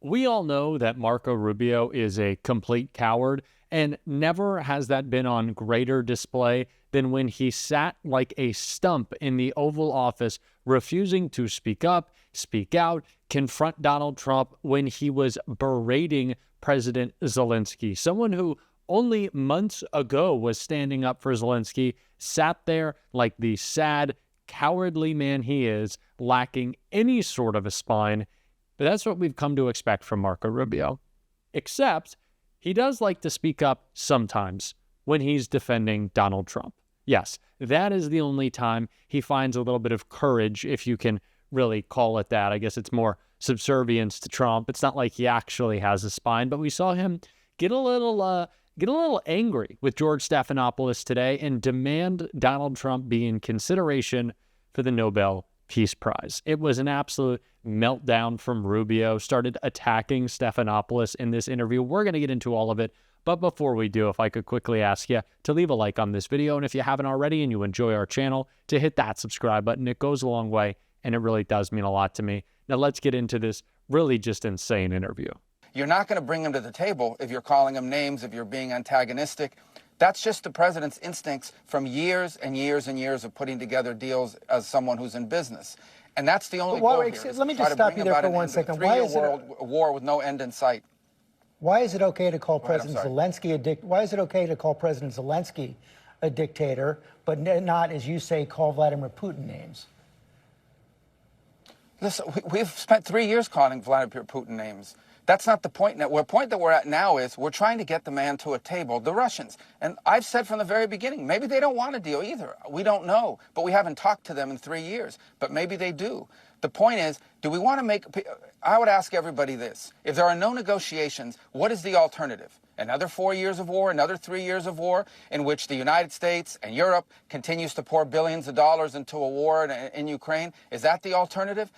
We all know that Marco Rubio is a complete coward, and never has that been on greater display than when he sat like a stump in the Oval Office, refusing to speak up, speak out, confront Donald Trump when he was berating President Zelenskyy. Someone who only months ago was standing up for Zelenskyy sat there like the sad, cowardly man he is, lacking any sort of a spine. But that's what we've come to expect from Marco Rubio. Except he does like to speak up sometimes when he's defending Donald Trump. Yes, that is the only time he finds a little bit of courage, if you can really call it that. I guess it's more subservience to Trump. It's not like he actually has a spine, but we saw him get a little angry with George Stephanopoulos today and demand Donald Trump be in consideration for the Nobel Peace Prize. It was an absolute meltdown from Rubio, started attacking Stephanopoulos in this interview. We're going to get into all of it, but before we do, if I could quickly ask you to leave a like on this video, and if you haven't already and you enjoy our channel, to hit that subscribe button. It goes a long way, and it really does mean a lot to me. Now let's get into this really just insane interview. You're not going to bring him to the table if you're calling him names, if you're being antagonistic. That's just the president's instincts from years and years and years of putting together deals as someone who's in business. And that's the only goal here. Let me just stop you there for 1 second. Why is it a war with no end in sight? Why is it okay to call President Zelenskyy Why is it okay to call President Zelenskyy a dictator, but not, as you say, call Vladimir Putin names? Listen, we've spent 3 years calling Vladimir Putin names. That's not the point. The point that we're at now is we're trying to get the man to a table, the Russians. And I've said from the very beginning, maybe they don't want a deal either. We don't know. But we haven't talked to them in 3 years. But maybe they do. The point is, do we want to make... I would ask everybody this. If there are no negotiations, what is the alternative? Another 4 years of war, another 3 years of war, in which the United States and Europe continues to pour billions of dollars into a war in Ukraine? Is that the alternative?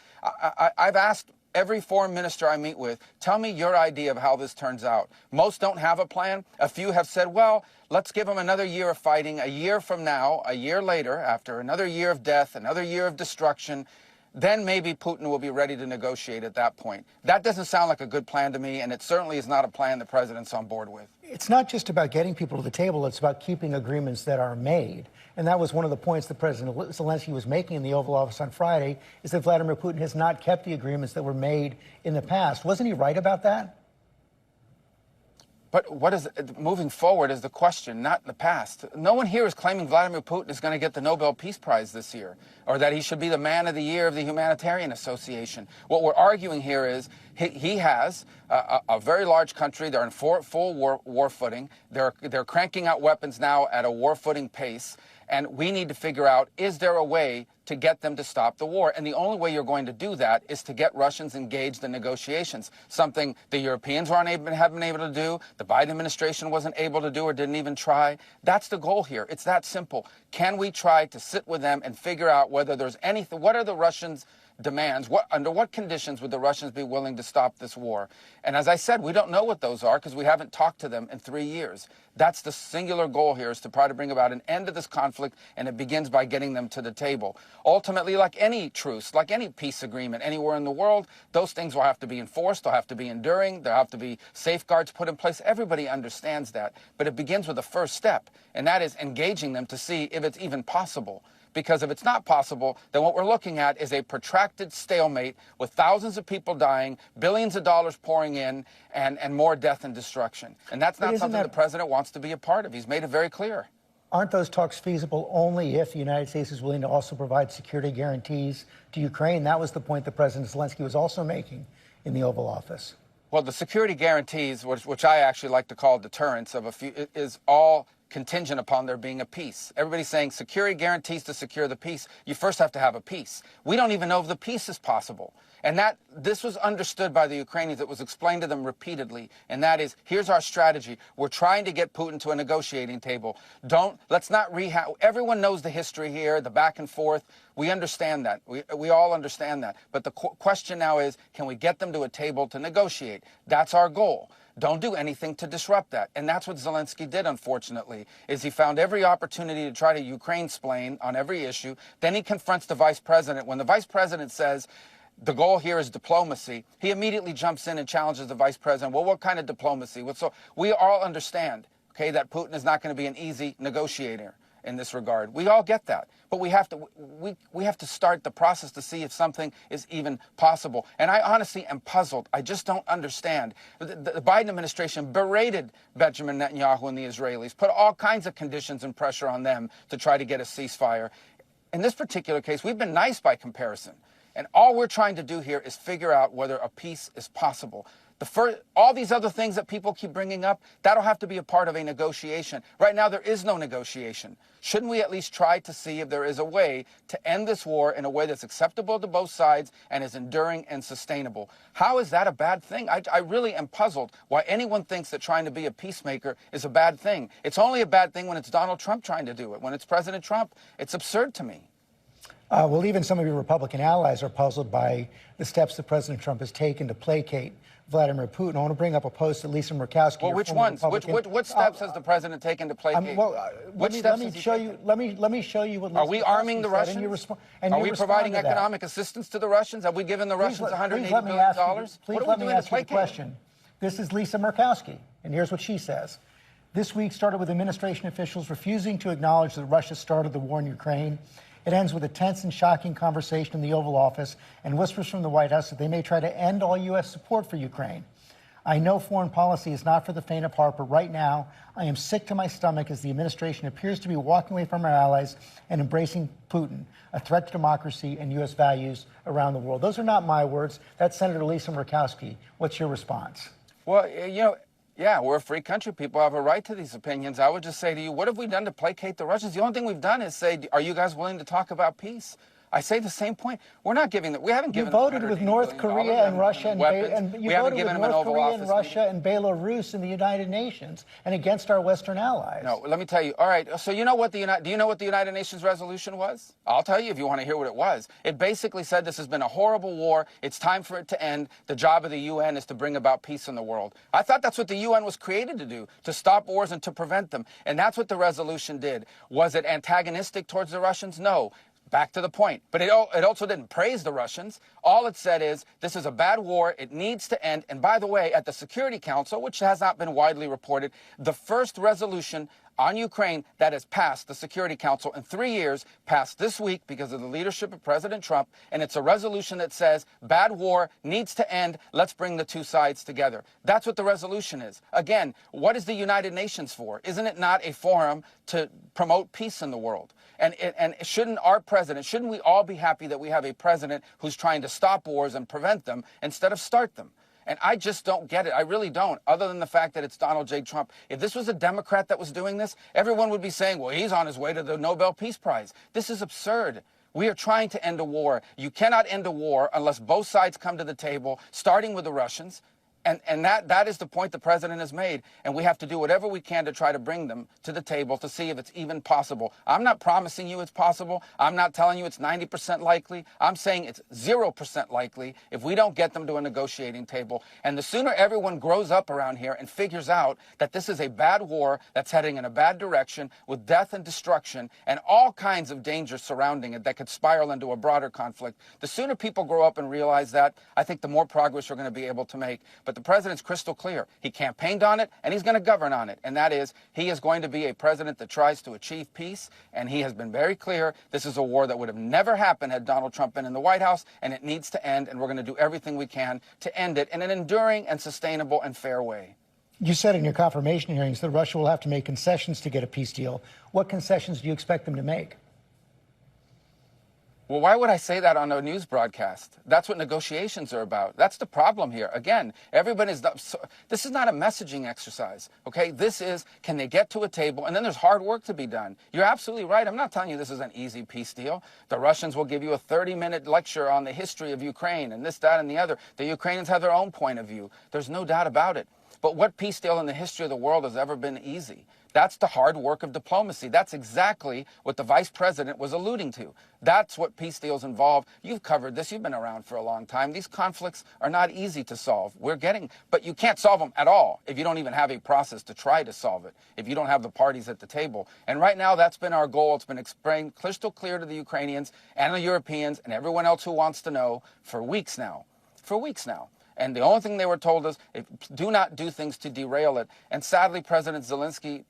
I've asked every foreign minister I meet with, tell me your idea of how this turns out. Most don't have a plan. A few have said, well, let's give them another year of fighting. A year from now, a year later, after another year of death, another year of destruction, then maybe Putin will be ready to negotiate at that point. That doesn't sound like a good plan to me, and it certainly is not a plan the president's on board with. It's not just about getting people to the table. It's about keeping agreements that are made. And that was one of the points that President Zelenskyy was making in the Oval Office on Friday, is that Vladimir Putin has not kept the agreements that were made in the past. Wasn't he right about that? But what is moving forward is the question, not in the past. No one here is claiming Vladimir Putin is going to get the Nobel Peace Prize this year, or that he should be the man of the year of the Humanitarian Association. What we're arguing here is he has a very large country. They're in full war footing. They're cranking out weapons now at a war footing pace. And we need to figure out, is there a way to get them to stop the war? And the only way you're going to do that is to get Russians engaged in negotiations, something the Europeans haven't been able to do, the Biden administration wasn't able to do or didn't even try. That's the goal here. It's that simple. Can we try to sit with them and figure out whether there's anything, what are the Russians' demands? Under what conditions would the Russians be willing to stop this war? And as I said, we don't know what those are because we haven't talked to them in 3 years. That's the singular goal here, is to try to bring about an end to this conflict, and it begins by getting them to the table. Ultimately, like any truce, like any peace agreement anywhere in the world, those things will have to be enforced, they'll have to be enduring, there'll have to be safeguards put in place. Everybody understands that. But it begins with the first step, and that is engaging them to see if it's even possible. Because if it's not possible, then what we're looking at is a protracted stalemate with thousands of people dying, billions of dollars pouring in, and more death and destruction. And that's not something the president wants to be a part of. He's made it very clear. Aren't those talks feasible only if the United States is willing to also provide security guarantees to Ukraine? That was the point that President Zelenskyy was also making in the Oval Office. Well, the security guarantees, which I actually like to call deterrence of a few, is all contingent upon there being a peace. Everybody's saying security guarantees to secure the peace. You first have to have a peace. We don't even know if the peace is possible. And this was understood by the Ukrainians. It was explained to them repeatedly. And that is, here's our strategy. We're trying to get Putin to a negotiating table. Let's not everyone knows the history here, the back and forth. We understand that. We all understand that. But the question now is, can we get them to a table to negotiate? That's our goal. Don't do anything to disrupt that. And that's what Zelenskyy did, unfortunately, is he found every opportunity to try to Ukraine-splain on every issue. Then he confronts the vice president. When the vice president says, the goal here is diplomacy, he immediately jumps in and challenges the vice president. Well, what kind of diplomacy? So we all understand, okay, that Putin is not going to be an easy negotiator in this regard. We all get that. But we have to start the process to see if something is even possible. And I honestly am puzzled. I just don't understand. The Biden administration berated Benjamin Netanyahu and the Israelis, put all kinds of conditions and pressure on them to try to get a ceasefire. In this particular case, we've been nice by comparison. And all we're trying to do here is figure out whether a peace is possible. All these other things that people keep bringing up, that'll have to be a part of a negotiation. Right now, there is no negotiation. Shouldn't we at least try to see if there is a way to end this war in a way that's acceptable to both sides and is enduring and sustainable? How is that a bad thing? I really am puzzled why anyone thinks that trying to be a peacemaker is a bad thing. It's only a bad thing when it's Donald Trump trying to do it. When it's President Trump, it's absurd to me. Well, even some of your Republican allies are puzzled by the steps that President Trump has taken to placate Vladimir Putin. I want to bring up a post that Lisa Murkowski. Well, which ones? What steps has the president taken to placate? Let me show you. Let me show you what. Are we arming the Russians? Are we providing economic assistance to the Russians? Have we given the Russians $180 billion? Please let me ask you a question. This is Lisa Murkowski, and here's what she says. This week started with administration officials refusing to acknowledge that Russia started the war in Ukraine. It ends with a tense and shocking conversation in the Oval Office and whispers from the White House that they may try to end all U.S. support for Ukraine. I know foreign policy is not for the faint of heart, but right now I am sick to my stomach as the administration appears to be walking away from our allies and embracing Putin, a threat to democracy and U.S. values around the world. Those are not my words. That's Senator Lisa Murkowski. What's your response? Well, yeah, we're a free country. People have a right to these opinions. I would just say to you, what have we done to placate the Russians? The only thing we've done is say, are you guys willing to talk about peace? I say the same point. We're not giving them. We haven't given. You voted with North Korea and Russia and you voted with North Korea and Russia and Belarus in the United Nations and against our Western allies. No, let me tell you. All right. So do you know what the United Nations resolution was? I'll tell you if you want to hear what it was. It basically said this has been a horrible war. It's time for it to end. The job of the UN is to bring about peace in the world. I thought that's what the UN was created to do, to stop wars and to prevent them. And that's what the resolution did. Was it antagonistic towards the Russians? No. Back to the point. But it also didn't praise the Russians. All it said is, this is a bad war. It needs to end. And by the way, at the Security Council, which has not been widely reported, the first resolution on Ukraine that has passed the Security Council in 3 years passed this week because of the leadership of President Trump. And it's a resolution that says, bad war needs to end. Let's bring the two sides together. That's what the resolution is. Again, what is the United Nations for? Isn't it not a forum to promote peace in the world? And shouldn't we all be happy that we have a president who's trying to stop wars and prevent them instead of start them? And I just don't get it. I really don't, other than the fact that it's Donald J. Trump. If this was a Democrat that was doing this, everyone would be saying, well, he's on his way to the Nobel Peace Prize. This is absurd. We are trying to end a war. You cannot end a war unless both sides come to the table, starting with the Russians. And that is the point the president has made. And we have to do whatever we can to try to bring them to the table to see if it's even possible. I'm not promising you it's possible. I'm not telling you it's 90% likely. I'm saying it's 0% likely if we don't get them to a negotiating table. And the sooner everyone grows up around here and figures out that this is a bad war that's heading in a bad direction with death and destruction and all kinds of dangers surrounding it that could spiral into a broader conflict, the sooner people grow up and realize that, I think the more progress we're going to be able to make. But the president's crystal clear. He campaigned on it, and he's going to govern on it. And that is, he is going to be a president that tries to achieve peace, and he has been very clear this is a war that would have never happened had Donald Trump been in the White House, and it needs to end, and we're going to do everything we can to end it in an enduring and sustainable and fair way. You said in your confirmation hearings that Russia will have to make concessions to get a peace deal. What concessions do you expect them to make? Well, why would I say that on a news broadcast? That's what negotiations are about. That's the problem here. Again, this is not a messaging exercise, okay? This is, can they get to a table? And then there's hard work to be done. You're absolutely right. I'm not telling you this is an easy peace deal. The Russians will give you a 30-minute lecture on the history of Ukraine and this, that, and the other. The Ukrainians have their own point of view. There's no doubt about it. But what peace deal in the history of the world has ever been easy? That's the hard work of diplomacy. That's exactly what the vice president was alluding to. That's what peace deals involve. You've covered this. You've been around for a long time. These conflicts are not easy to solve. But you can't solve them at all if you don't even have a process to try to solve it, if you don't have the parties at the table. And right now, that's been our goal. It's been explained crystal clear to the Ukrainians and the Europeans and everyone else who wants to know for weeks now. For weeks now. And the only thing they were told is, do not do things to derail it. And sadly, President Zelenskyy,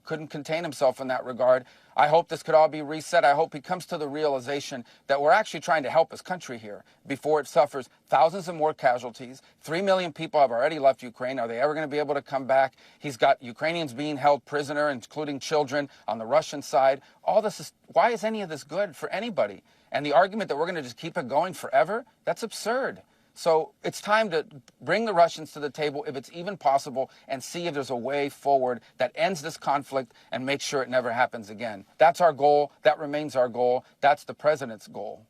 couldn't contain himself in that regard. I hope this could all be reset. I hope he comes to the realization that we're actually trying to help his country here before it suffers thousands of more casualties. 3 million people have already left Ukraine. Are they ever going to be able to come back? He's got Ukrainians being held prisoner, including children, on the Russian side. Why is any of this good for anybody? And the argument that we're going to just keep it going forever, that's absurd. So it's time to bring the Russians to the table, if it's even possible, and see if there's a way forward that ends this conflict and makes sure it never happens again. That's our goal. That remains our goal. That's the president's goal.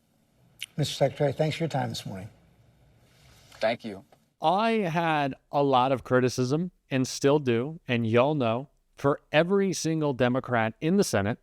Mr. Secretary, thanks for your time this morning. Thank you. I had a lot of criticism, and still do, and y'all know, for every single Democrat in the Senate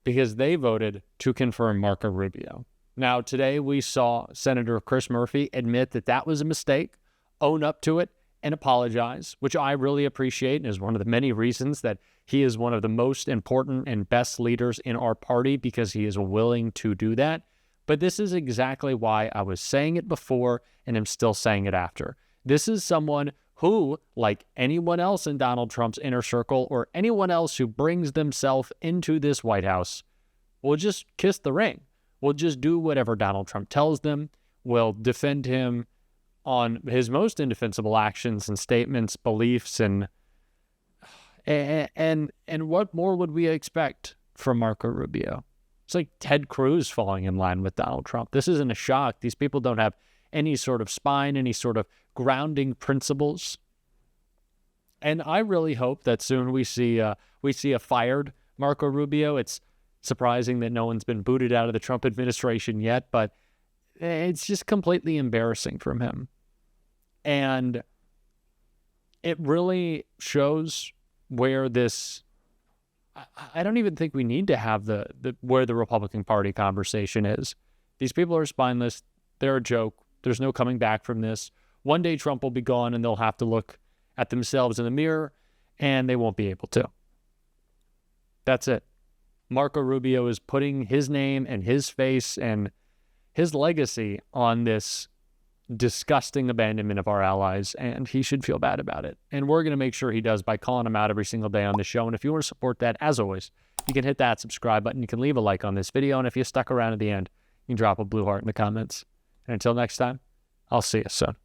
because they voted to confirm Marco Rubio. Now, today we saw Senator Chris Murphy admit that that was a mistake, own up to it, and apologize, which I really appreciate and is one of the many reasons that he is one of the most important and best leaders in our party, because he is willing to do that. But this is exactly why I was saying it before and am still saying it after. This is someone who, like anyone else in Donald Trump's inner circle or anyone else who brings themselves into this White House, will just kiss the ring. Will just do whatever Donald Trump tells them, will defend him on his most indefensible actions and statements, beliefs, and what more would we expect from Marco Rubio? It's like Ted Cruz falling in line with Donald Trump. This isn't a shock. These people don't have any sort of spine, any sort of grounding principles. And I really hope that soon we see a fired Marco Rubio. It's surprising that no one's been booted out of the Trump administration yet, but it's just completely embarrassing from him. And it really shows where this, I don't even think we need to have where the Republican Party conversation is. These people are spineless. They're a joke. There's no coming back from this. One day Trump will be gone and they'll have to look at themselves in the mirror and they won't be able to. That's it. Marco Rubio is putting his name and his face and his legacy on this disgusting abandonment of our allies, and he should feel bad about it. And we're going to make sure he does by calling him out every single day on the show. And if you want to support that, as always, you can hit that subscribe button. You can leave a like on this video. And if you stuck around at the end, you can drop a blue heart in the comments. And until next time, I'll see you soon.